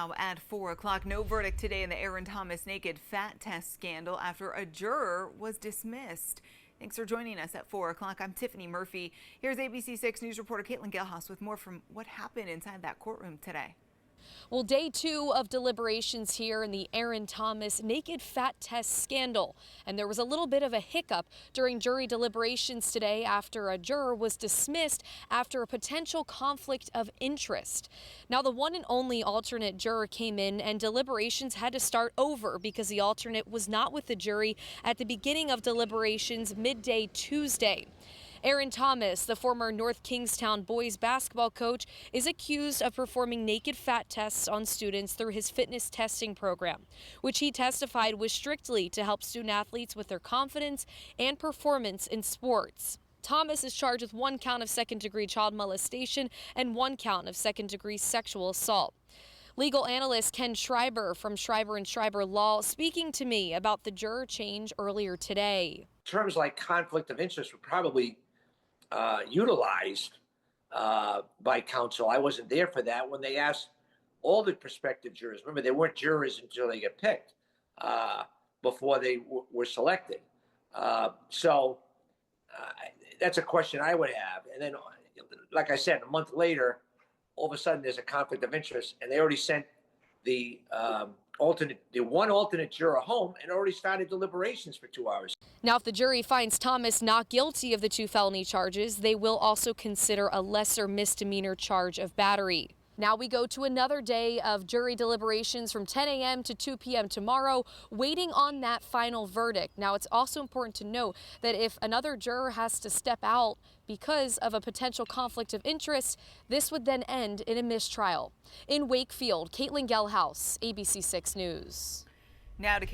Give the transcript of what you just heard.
now at 4 o'clock. No verdict today in the Aaron Thomas naked fat test scandal after a juror was dismissed. Thanks for joining us at 4 o'clock. I'm Tiffany Murphy. Here's ABC6 News reporter Caitlin Gelhaus with more from what happened inside that courtroom today. Well, day 2 of deliberations here in the Aaron Thomas naked fat test scandal. And there was a little bit of a hiccup during jury deliberations today after a juror was dismissed after a potential conflict of interest. Now, the one and only alternate juror came in and deliberations had to start over because the alternate was not with the jury at the beginning of deliberations midday Tuesday. Aaron Thomas, the former North Kingstown boys basketball coach, is accused of performing naked fat tests on students through his fitness testing program, which he testified was strictly to help student athletes with their confidence and performance in sports. Thomas is charged with 1 count of second-degree child molestation and 1 count of second-degree sexual assault. Legal analyst Ken Schreiber from Schreiber & Schreiber Law speaking to me about the juror change earlier today. Terms like conflict of interest were probably utilized by counsel. I wasn't there for that when they asked all the prospective jurors. Remember, they weren't jurors until they get picked before they were selected. So that's a question I would have. And then, like I said, a month later, all of a sudden there's a conflict of interest, and they already sent the one alternate juror home and already started deliberations for 2 hours. Now, if the jury finds Thomas not guilty of the 2 felony charges, they will also consider a lesser misdemeanor charge of battery. Now we go to another day of jury deliberations from 10 a.m. to 2 p.m. tomorrow, waiting on that final verdict. Now, it's also important to note that if another juror has to step out because of a potential conflict of interest, this would then end in a mistrial. In Wakefield, Caitlin Gelhaus, ABC6 News. Now to